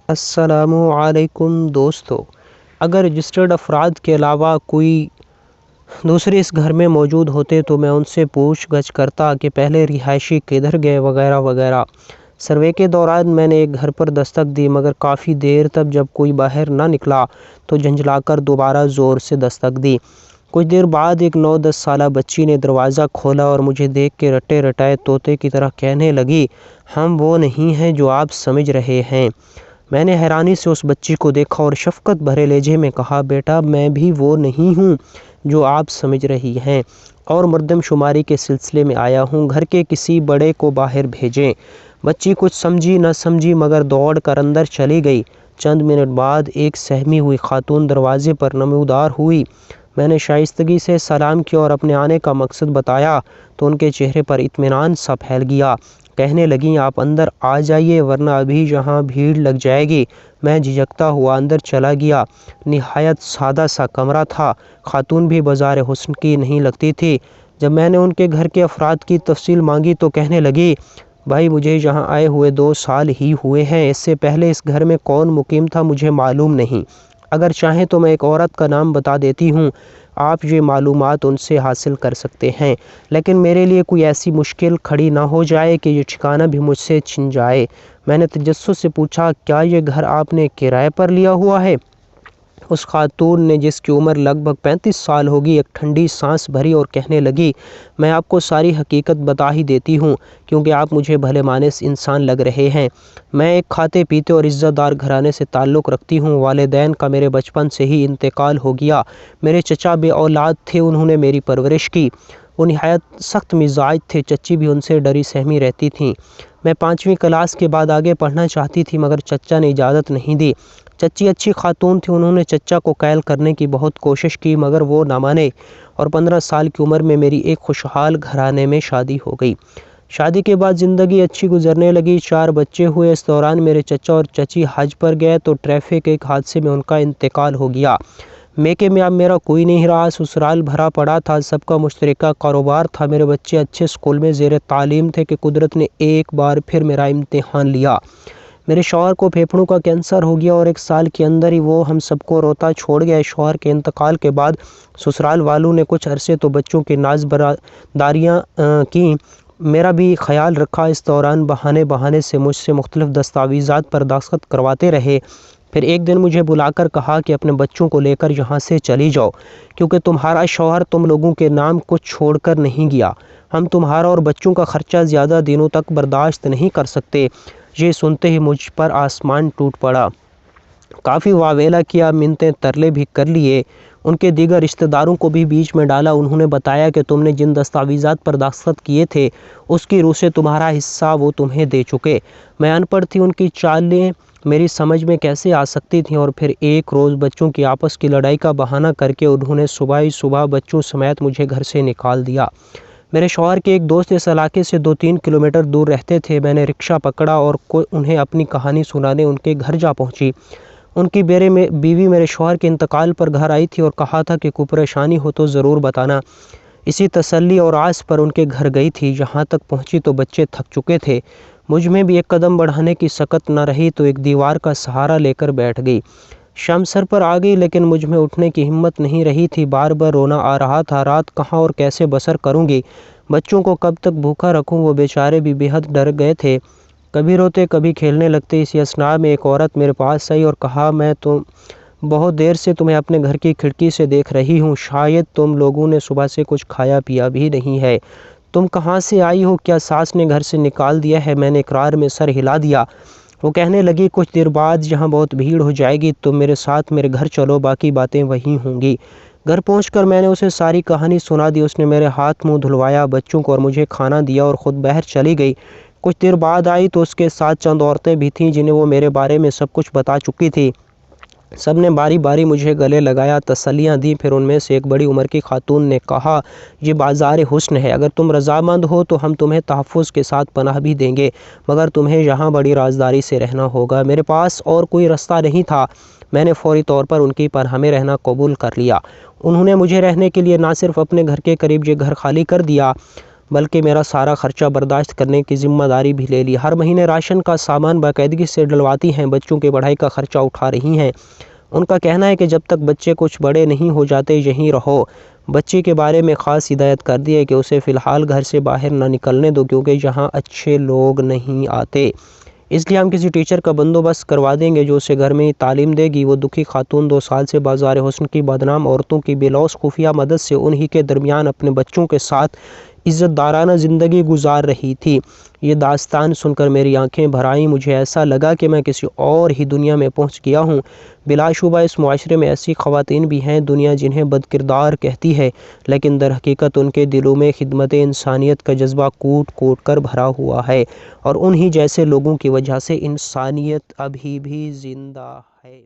السلام علیکم دوستو، اگر رجسٹرڈ افراد کے علاوہ کوئی دوسرے اس گھر میں موجود ہوتے تو میں ان سے پوچھ گچھ کرتا کہ پہلے رہائشی کدھر گئے وغیرہ وغیرہ۔ سروے کے دوران میں نے ایک گھر پر دستک دی، مگر کافی دیر تک جب کوئی باہر نہ نکلا تو جھنجھلا کر دوبارہ زور سے دستک دی۔ کچھ دیر بعد ایک 9-10 سالہ بچی نے دروازہ کھولا اور مجھے دیکھ کے رٹے رٹائے طوطے کی طرح کہنے لگی، ہم وہ نہیں ہیں جو آپ سمجھ رہے ہیں۔ میں نے حیرانی سے اس بچی کو دیکھا اور شفقت بھرے لہجے میں کہا، بیٹا میں بھی وہ نہیں ہوں جو آپ سمجھ رہی ہیں، اور مردم شماری کے سلسلے میں آیا ہوں، گھر کے کسی بڑے کو باہر بھیجیں۔ بچی کچھ سمجھی نہ سمجھی مگر دوڑ کر اندر چلی گئی۔ چند منٹ بعد ایک سہمی ہوئی خاتون دروازے پر نمودار ہوئی۔ میں نے شائستگی سے سلام کیا اور اپنے آنے کا مقصد بتایا تو ان کے چہرے پر اطمینان سا پھیل گیا۔ کہنے لگیں، آپ اندر آ جائیے ورنہ ابھی یہاں بھیڑ لگ جائے گی۔ میں جھجکتا ہوا اندر چلا گیا۔ نہایت سادہ سا کمرہ تھا۔ خاتون بھی بازار حسن کی نہیں لگتی تھی۔ جب میں نے ان کے گھر کے افراد کی تفصیل مانگی تو کہنے لگی، بھائی مجھے یہاں آئے ہوئے 2 سال ہی ہوئے ہیں، اس سے پہلے اس گھر میں کون مقیم تھا مجھے معلوم نہیں۔ اگر چاہیں تو میں ایک عورت کا نام بتا دیتی ہوں، آپ یہ معلومات ان سے حاصل کر سکتے ہیں، لیکن میرے لیے کوئی ایسی مشکل کھڑی نہ ہو جائے کہ یہ ٹھکانہ بھی مجھ سے چھن جائے۔ میں نے تجسس سے پوچھا، کیا یہ گھر آپ نے کرائے پر لیا ہوا ہے؟ اس خاتون نے، جس کی عمر لگ بھگ 35 سال ہوگی، ایک ٹھنڈی سانس بھری اور کہنے لگی، میں آپ کو ساری حقیقت بتا ہی دیتی ہوں کیونکہ آپ مجھے بھلے مانس انسان لگ رہے ہیں۔ میں ایک کھاتے پیتے اور عزت دار گھرانے سے تعلق رکھتی ہوں۔ والدین کا میرے بچپن سے ہی انتقال ہو گیا۔ میرے چچا بے اولاد تھے، انہوں نے میری پرورش کی۔ وہ نہایت سخت مزاج تھے، چچی بھی ان سے ڈری سہمی رہتی تھیں۔ میں 5ویں کلاس کے بعد آگے پڑھنا چاہتی تھی مگر چچا نے اجازت نہیں دی۔ چچی اچھی خاتون تھی، انہوں نے چچا کو قائل کرنے کی بہت کوشش کی مگر وہ نہ مانے اور 15 سال کی عمر میں میری ایک خوشحال گھرانے میں شادی ہو گئی۔ شادی کے بعد زندگی اچھی گزرنے لگی، 4 بچے ہوئے۔ اس دوران میرے چچا اور چچی حج پر گئے تو ٹریفک کے ایک حادثے میں ان کا انتقال ہو گیا۔ میکے میں اب میرا کوئی نہیں رہا، سسرال بھرا پڑا تھا، سب کا مشترکہ کاروبار تھا، میرے بچے اچھے اسکول میں زیر تعلیم تھے کہ قدرت نے ایک بار پھر میرا امتحان لیا۔ میرے شوہر کو پھیپھڑوں کا کینسر ہو گیا اور 1 سال کے اندر ہی وہ ہم سب کو روتا چھوڑ گیا۔ شوہر کے انتقال کے بعد سسرال والوں نے کچھ عرصے تو بچوں کی ناز برداریاں کیں، میرا بھی خیال رکھا۔ اس دوران بہانے سے مجھ سے مختلف دستاویزات پر دستخط کرواتے رہے۔ پھر ایک دن مجھے بلا کر کہا کہ اپنے بچوں کو لے کر یہاں سے چلی جاؤ کیونکہ تمہارا شوہر تم لوگوں کے نام کچھ چھوڑ کر نہیں گیا، ہم تمہارا اور بچوں کا خرچہ زیادہ دنوں تک برداشت نہیں کر سکتے۔ یہ سنتے ہی مجھ پر آسمان ٹوٹ پڑا۔ کافی واویلا کیا، منتیں ترلے بھی کر لیے، ان کے دیگر رشتہ داروں کو بھی بیچ میں ڈالا۔ انہوں نے بتایا کہ تم نے جن دستاویزات پر دستخط کیے تھے اس کی روح سے تمہارا حصہ وہ تمہیں دے چکے۔ میں ان پڑھ تھی، ان کی چالیں میری سمجھ میں کیسے آ سکتی تھیں؟ اور پھر ایک روز بچوں کی آپس کی لڑائی کا بہانہ کر کے انہوں نے صبح ہی صبح بچوں سمیت مجھے گھر سے نکال دیا۔ میرے شوہر کے ایک دوست اس علاقے سے 2-3 کلومیٹر دور رہتے تھے۔ میں نے رکشہ پکڑا اور انہیں اپنی کہانی سنانے ان کے گھر جا پہنچی۔ ان کی بیوی میرے شوہر کے انتقال پر گھر آئی تھی اور کہا تھا کہ کوئی پریشانی ہو تو ضرور بتانا۔ اسی تسلی اور آس پر ان کے گھر گئی تھی۔ جہاں تک پہنچی تو بچے تھک چکے تھے۔ مجھ میں بھی ایک قدم بڑھانے کی سکت نہ رہی تو ایک دیوار کا سہارا لے کر بیٹھ گئی۔ شام سر پر آ گئی لیکن مجھ میں اٹھنے کی ہمت نہیں رہی تھی، بار بار رونا آ رہا تھا۔ رات کہاں اور کیسے بسر کروں گی؟ بچوں کو کب تک بھوکا رکھوں؟ وہ بیچارے بھی بے حد ڈر گئے تھے، کبھی روتے کبھی کھیلنے لگتے۔ اسی اثناء میں ایک عورت میرے پاس آئی اور کہا، میں تو بہت دیر سے تمہیں اپنے گھر کی کھڑکی سے دیکھ رہی ہوں، شاید تم لوگوں نے صبح سے کچھ کھایا پیا بھی نہیں ہے۔ تم کہاں سے آئی ہو؟ کیا ساس نے گھر سے نکال دیا ہے؟ میں نے اقرار میں سر ہلا دیا۔ وہ کہنے لگی، کچھ دیر بعد یہاں بہت بھیڑ ہو جائے گی، تم میرے ساتھ میرے گھر چلو، باقی باتیں وہیں ہوں گی۔ گھر پہنچ کر میں نے اسے ساری کہانی سنا دی۔ اس نے میرے ہاتھ منہ دھلوایا، بچوں کو اور مجھے کھانا دیا اور خود باہر چلی گئی۔ کچھ دیر بعد آئی تو اس کے ساتھ چند عورتیں بھی تھیں جنہیں وہ میرے بارے میں سب کچھ بتا چکی تھی۔ سب نے باری باری مجھے گلے لگایا، تسلیاں دیں۔ پھر ان میں سے ایک بڑی عمر کی خاتون نے کہا، یہ بازار حسن ہے، اگر تم رضامند ہو تو ہم تمہیں تحفظ کے ساتھ پناہ بھی دیں گے، مگر تمہیں یہاں بڑی رازداری سے رہنا ہوگا۔ میرے پاس اور کوئی رستہ نہیں تھا۔ میں نے فوری طور پر ان کی پناہ میں رہنا قبول کر لیا۔ انہوں نے مجھے رہنے کے لیے نہ صرف اپنے گھر کے قریب یہ گھر خالی کر دیا بلکہ میرا سارا خرچہ برداشت کرنے کی ذمہ داری بھی لے لی۔ ہر مہینے راشن کا سامان باقاعدگی سے ڈلواتی ہیں، بچوں کی پڑھائی کا خرچہ اٹھا رہی ہیں۔ ان کا کہنا ہے کہ جب تک بچے کچھ بڑے نہیں ہو جاتے یہیں رہو۔ بچے کے بارے میں خاص ہدایت کر دی ہے کہ اسے فی الحال گھر سے باہر نہ نکلنے دو، کیونکہ یہاں اچھے لوگ نہیں آتے۔ اس لیے ہم کسی ٹیچر کا بندوبست کروا دیں گے جو اسے گھر میں ہی تعلیم دے گی۔ وہ دکھی خاتون 2 سال سے بازار حسن کی بدنام عورتوں کی بے لوث خفیہ مدد سے انہی کے درمیان اپنے بچوں کے ساتھ عزت دارانہ زندگی گزار رہی تھی۔ یہ داستان سن کر میری آنکھیں بھر آئیں۔ مجھے ایسا لگا کہ میں کسی اور ہی دنیا میں پہنچ گیا ہوں۔ بلا شبہ اس معاشرے میں ایسی خواتین بھی ہیں دنیا جنہیں بد کردار کہتی ہے، لیکن در حقیقت ان کے دلوں میں خدمت انسانیت کا جذبہ کوٹ کوٹ کر بھرا ہوا ہے، اور انہی جیسے لوگوں کی وجہ سے انسانیت ابھی بھی زندہ ہے۔